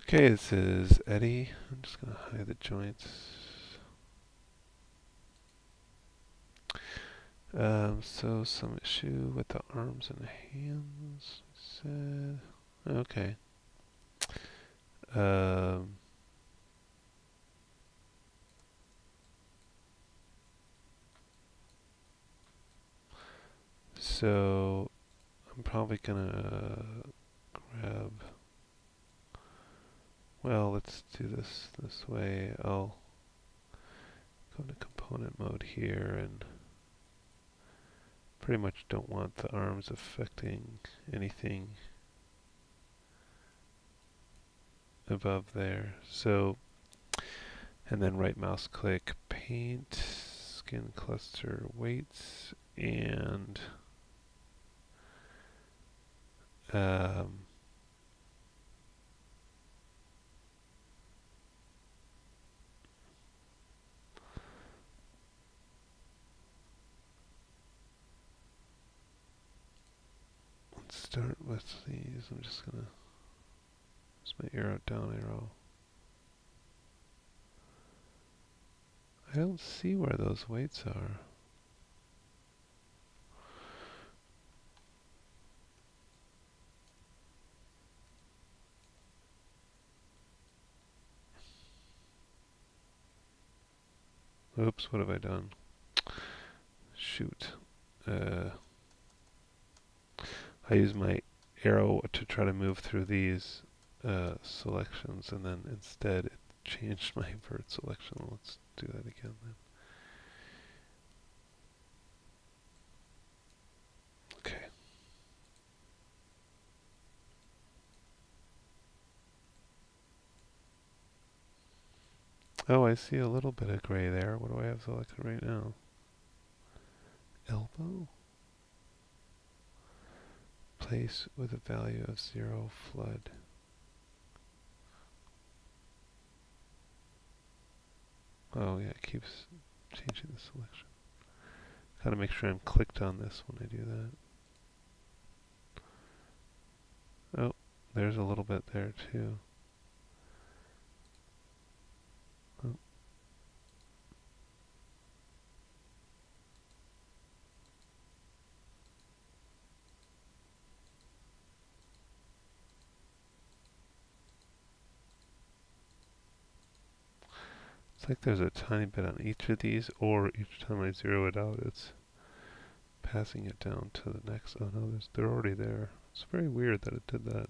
Okay, this is Eddie. I'm just going to hide the joints. So some issue with the arms and hands, said. Okay. Um, so I'm probably gonna grab, well, let's do this way. I'll go into component mode here and pretty much don't want the arms affecting anything above there. So, and then right mouse click, paint, skin cluster weights, and um, let's start with these. I'm just gonna use my arrow, down arrow. I don't see where those weights are. Oops, what have I done? Shoot. I use my arrow to try to move through these selections, and then instead it changed my vert selection. Let's do that again then. Okay. Oh, I see a little bit of gray there. What do I have selected right now? Elbow? Place with a value of 0 flood. Oh yeah, it keeps changing the selection. Gotta make sure I'm clicked on this when I do that. Oh, there's a little bit there too. Oh. It's like there's a tiny bit on each of these, or each time I zero it out, it's passing it down to the next. Oh no, they're already there. It's very weird that it did that.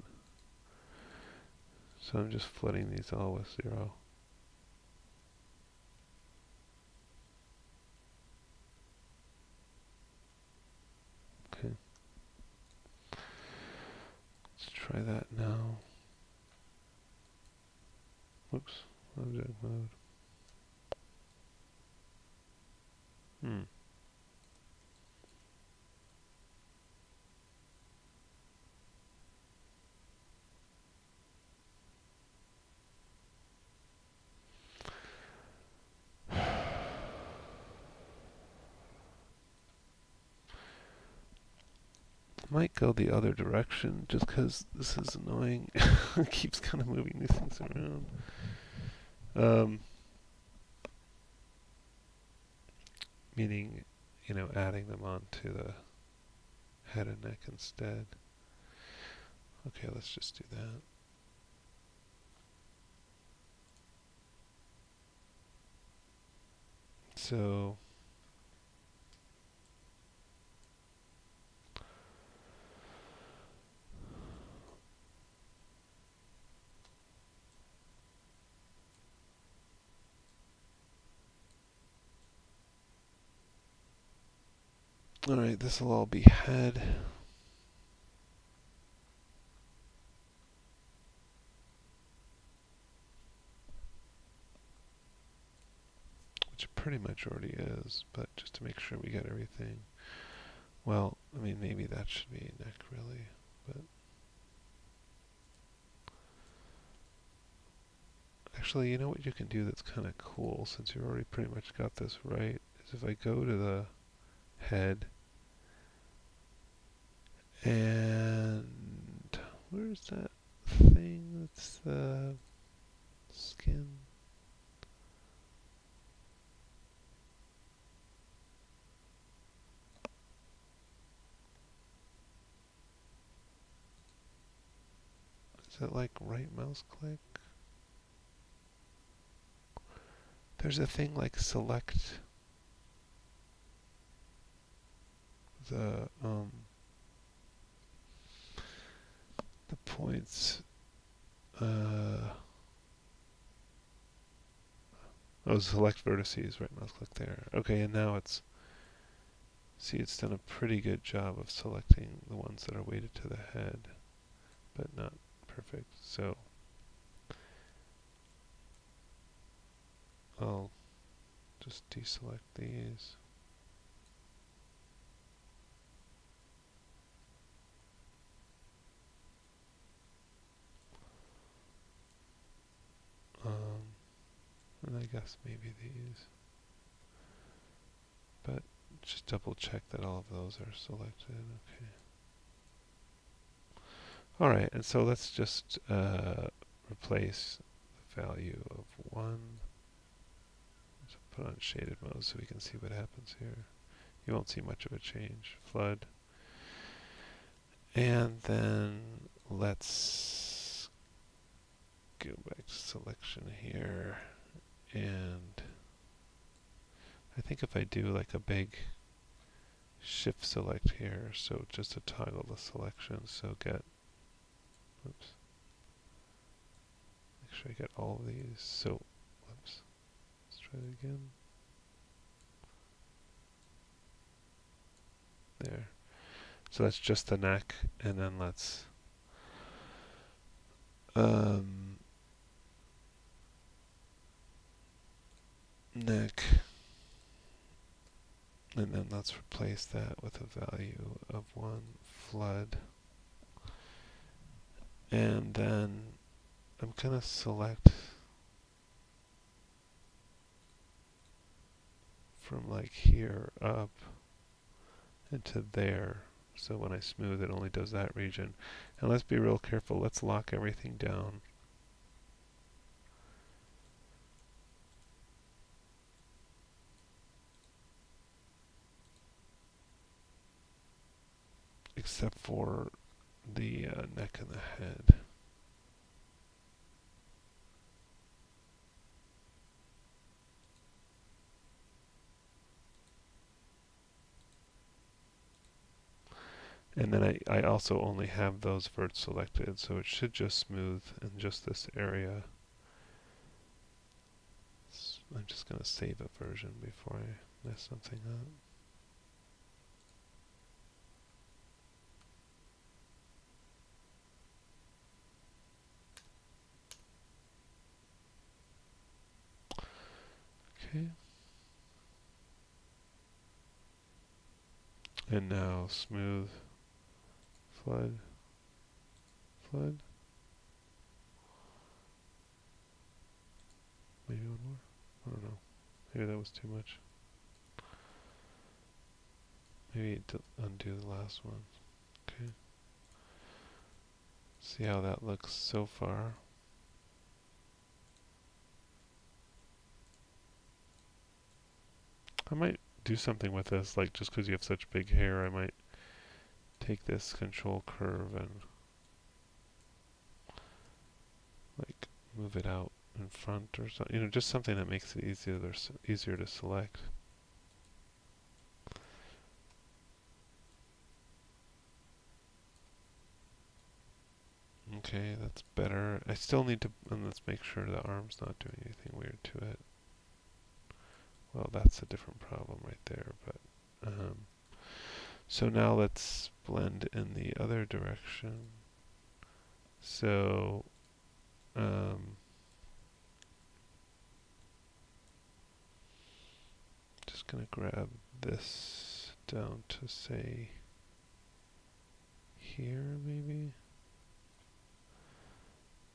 So I'm just flooding these all with 0. Okay. Let's try that now. Whoops. Object mode. Hmm. Might go the other direction just because this is annoying. It keeps kind of moving these things around. Meaning, adding them onto the head and neck instead. Okay, let's just do that. So, alright, this will all be head. Which it pretty much already is, but just to make sure we get everything. Well, I mean, maybe that should be neck really, but actually, you know what you can do that's kind of cool, since you already pretty much got this right, is if I go to the head, and where's that thing It's the skin. Is it like right mouse click? There's a thing like select the points. Oh, select vertices, right mouse click there. Okay, and now it's, see, it's done a pretty good job of selecting the ones that are weighted to the head, but not perfect. So I'll just deselect these. And I guess maybe these. But just double check that all of those are selected. Okay. Alright, and so let's just replace the value of 1. Let's put on shaded mode so we can see what happens here. You won't see much of a change. Flood. And then let's go back to selection here. And I think if I do like a big shift select here, so just to toggle the selection, so get, oops, make sure I get all of these, so, oops, let's try it again. There. So that's just the neck, and then let's neck, and then let's replace that with a value of 1 flood, and then I'm gonna select from like here up into there. So when I smooth, it only does that region. And let's be real careful. Let's lock everything down. Except for the neck and the head. And then I also only have those verts selected, so it should just smooth in just this area. I'm just going to save a version before I mess something up. Okay. And now smooth, flood, flood. Maybe one more? I don't know. Maybe that was too much. Maybe undo the last one. Okay. See how that looks so far. I might do something with this, like just because you have such big hair, I might take this control curve and like move it out in front or something. You know, just something that makes it easier to select. Okay, that's better. I still need to, and let's make sure the arm's not doing anything weird to it. Well, that's a different problem right there, but so now let's blend in the other direction. So just gonna grab this down to say here maybe.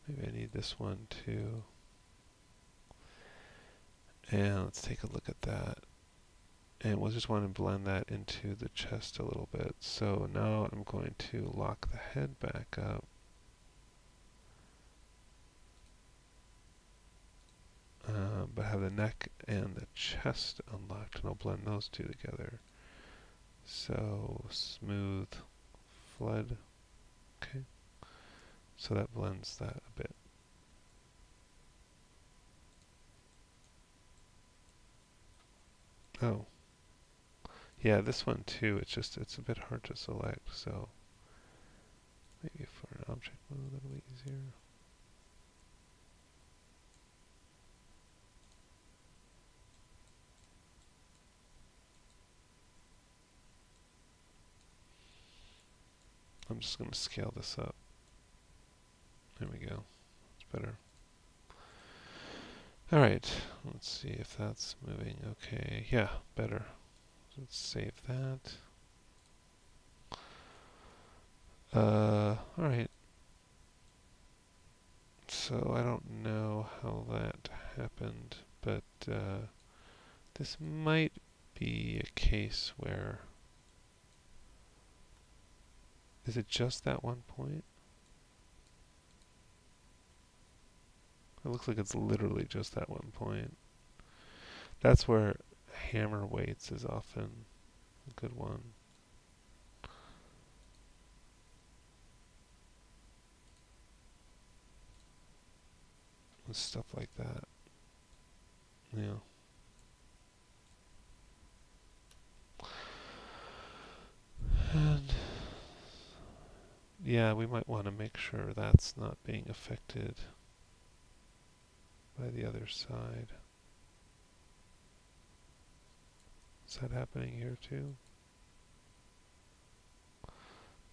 Maybe I need this one too. And let's take a look at that. And we'll just want to blend that into the chest a little bit. So now I'm going to lock the head back up. have the neck and the chest unlocked, and I'll blend those two together. So smooth flood. Okay. So that blends that a bit. Oh. Yeah, this one too, it's a bit hard to select, so maybe for an object mode that'll be easier. I'm just going to scale this up. There we go. It's better. Alright, let's see if that's moving okay. Yeah, better. Let's save that. Alright. So I don't know how that happened, but this might be a case where... Is it just that one point? It looks like it's literally just that one point. That's where hammer weights is often a good one. And stuff like that. Yeah. And yeah, we might want to make sure that's not being affected by the other side. Is that happening here too?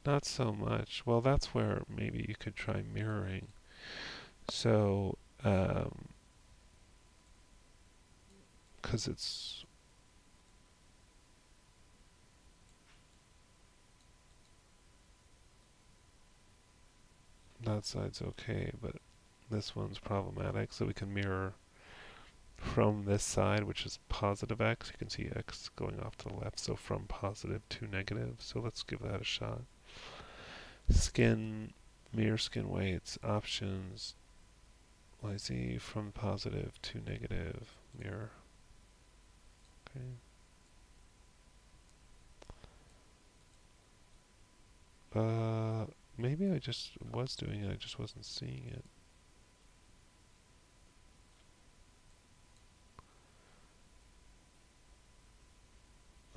Not so much. Well, that's where maybe you could try mirroring. So, because it's that side's okay, but this one's problematic, so we can mirror from this side, which is positive x. You can see x going off to the left, so from positive to negative. So let's give that a shot. Skin, mirror skin weights, options, YZ from positive to negative, mirror. Okay. Maybe I just was doing it, I just wasn't seeing it.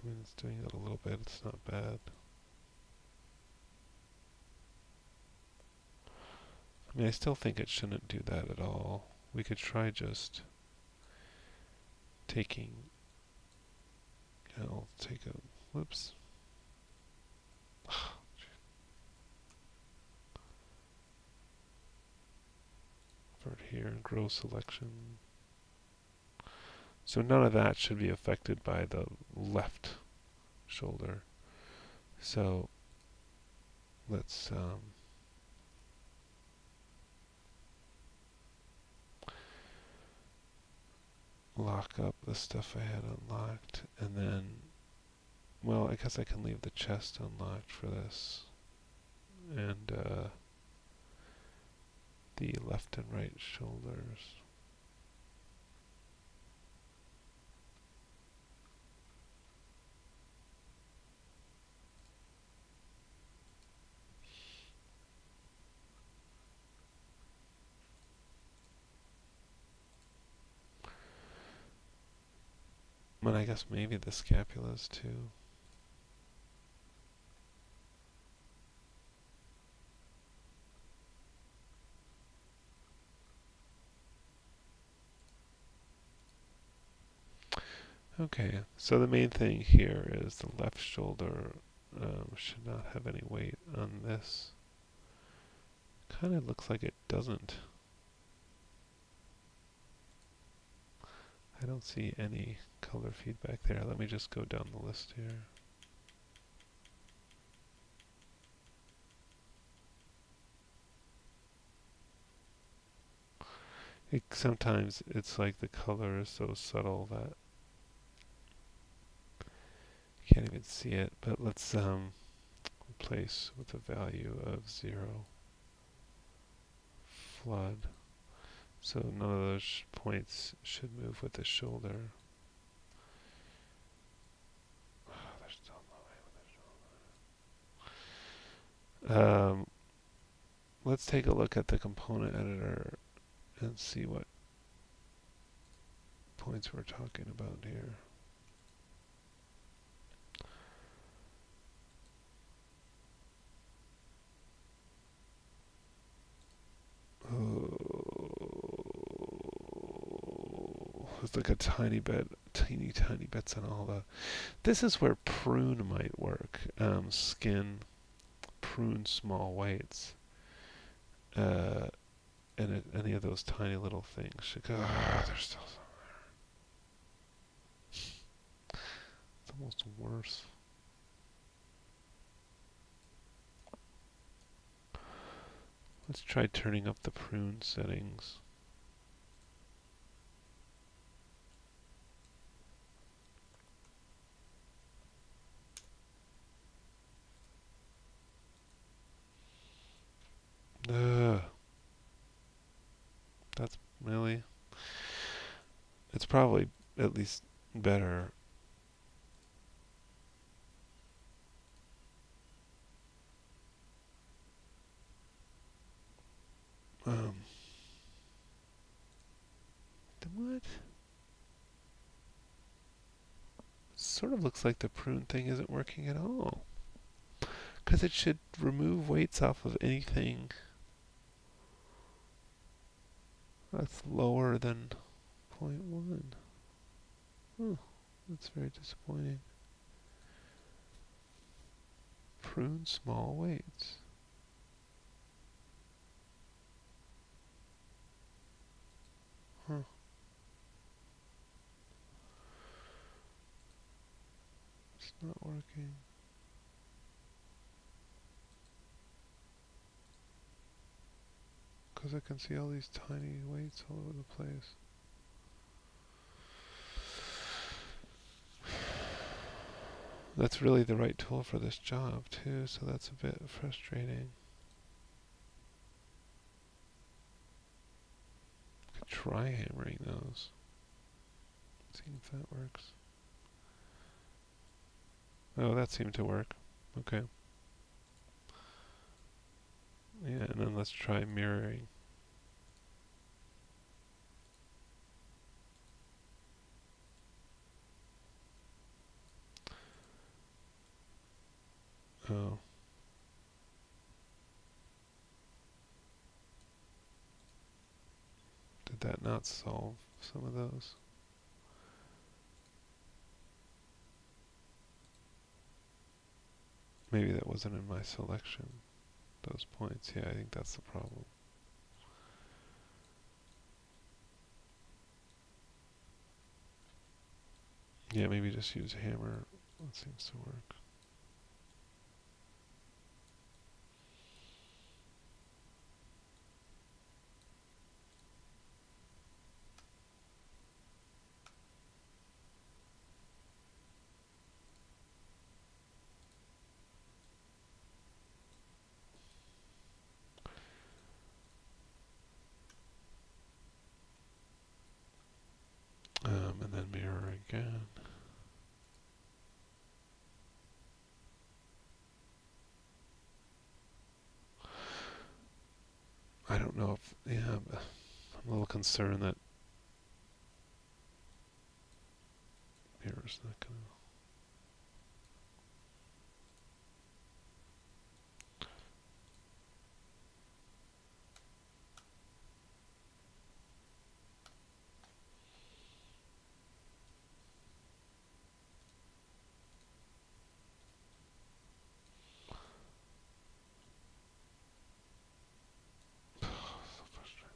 I mean, it's doing it a little bit, it's not bad. I mean, I still think it shouldn't do that at all. We could try just taking, I'll take a, whoops. Invert here and grow selection. So none of that should be affected by the left shoulder. So let's lock up the stuff I had unlocked, and then, well, I guess I can leave the chest unlocked for this, and the left and right shoulders. And I guess maybe the scapulas too. Okay, so the main thing here is the left shoulder should not have any weight on this. Kind of looks like it doesn't. I don't see any color feedback there. Let me just go down the list here. Sometimes it's like the color is so subtle that you can't even see it, but let's replace with a value of 0. Flood. So none of those points should move with the shoulder. Oh, there's still no way with the shoulder. Let's take a look at the component editor and see what points we're talking about here. Oh, it's like a tiny bit, teeny tiny bits on all the. This is where prune might work. Skin, prune small weights, and any of those tiny little things should go. There's still some. It's almost worse. Let's try turning up the prune settings. Ugh. That's really. It's probably at least better. Um, what? Sort of looks like the prune thing isn't working at all. Because it should remove weights off of anything that's lower than 0.1. Oh, that's very disappointing. Prune small weights. Huh. It's not working. Because I can see all these tiny weights all over the place. That's really the right tool for this job too, so that's a bit frustrating. I could try hammering those. See if that works. Oh, that seemed to work. Okay. Yeah, and then let's try mirroring. Oh. Did that not solve some of those? Maybe that wasn't in my selection. Those points. Yeah, I think that's the problem. Yeah, maybe just use hammer. That seems to work. And then mirror again. I don't know if, yeah, I'm a little concerned that mirror's not gonna. So frustrating.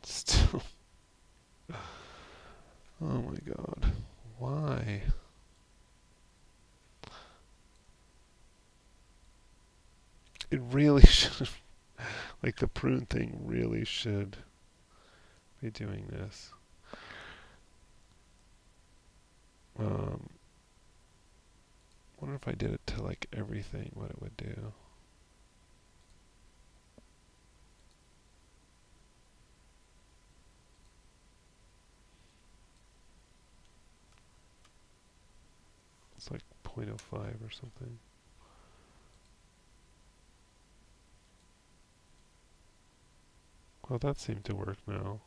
Still. Oh my god. Why? It really should have. Like the prune thing really should be doing this. Um, wonder if I did it to like everything, what it would do. It's like 0.05 or something. Well, that seemed to work now.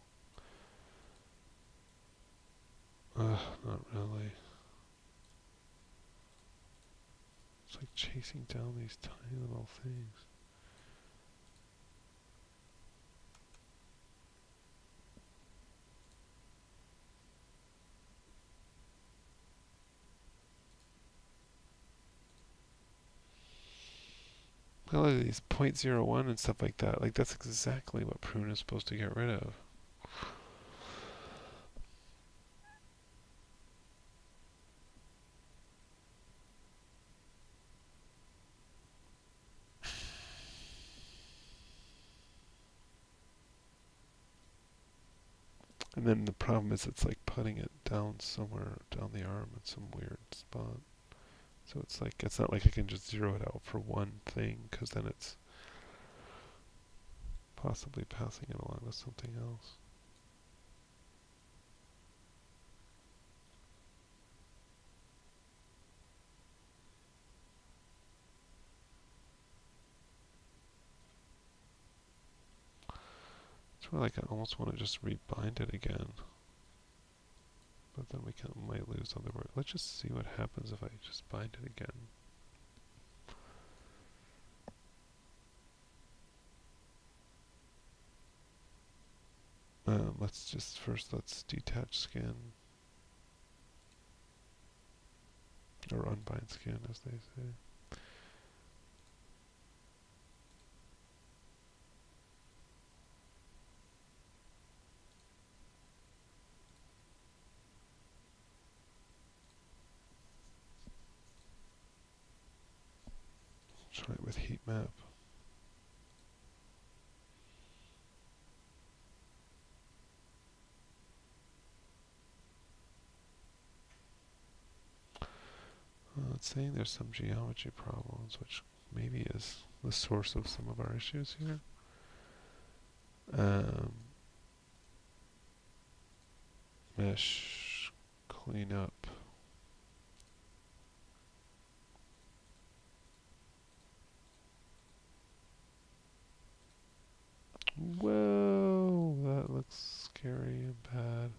Not really. It's like chasing down these tiny little things. Well, look at these 0.01 and stuff like that. Like that's exactly what prune is supposed to get rid of. And then the problem is it's like putting it down somewhere down the arm in some weird spot. So it's like, it's not like I can just zero it out for one thing, because then it's possibly passing it along to something else. It's where like I almost want to just rebind it again. But then might lose on the word. Let's just see what happens if I just bind it again. Let's detach skin. Or unbind skin, as they say. Try it with heat map. It's saying there's some geometry problems, which maybe is the source of some of our issues here. Mesh cleanup. Whoa, that looks scary and bad.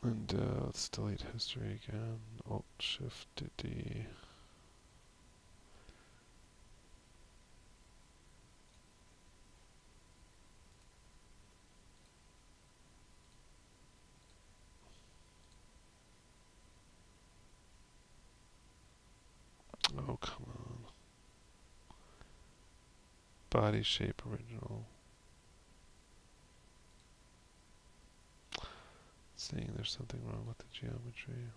And let's delete history again. Alt Shift D. Oh, come on. Body shape original. It's saying there's something wrong with the geometry.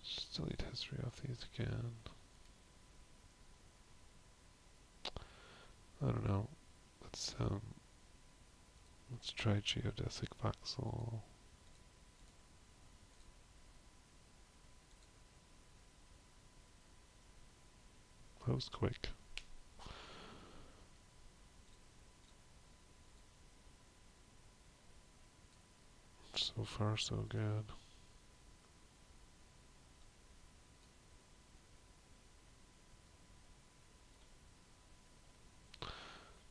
Just delete history off these again. I don't know. Let's try geodesic voxel. That was quick. So far, so good.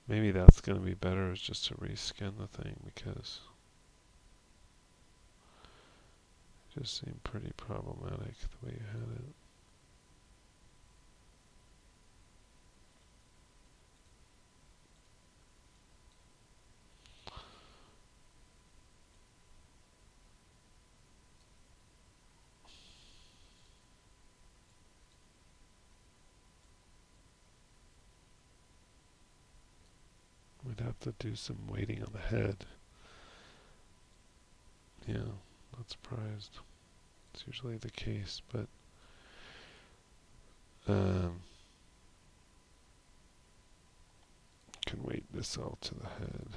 Maybe that's going to be better, is just to reskin the thing, because it just seemed pretty problematic the way you had it. have to do some weighting on the head. Yeah, not surprised. It's usually the case, but can weight this all to the head.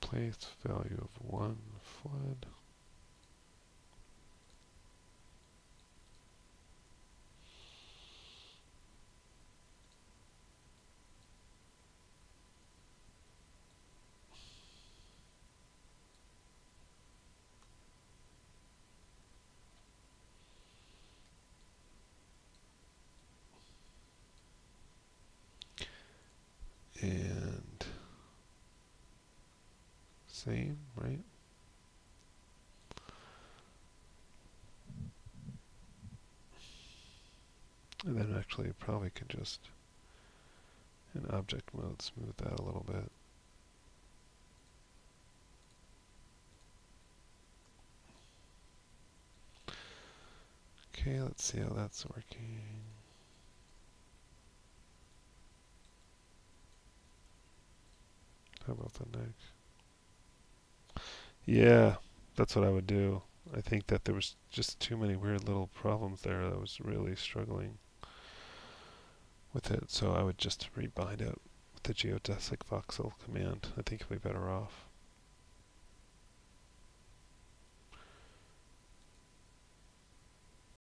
Place value of 1 flood. And same, right? And then actually probably can just, in object mode, smooth that a little bit. Okay, let's see how that's working. How about the neck? Yeah, that's what I would do. I think that there was just too many weird little problems there that I was really struggling with it, so I would just rebind it with the geodesic voxel command. I think you'll be better off.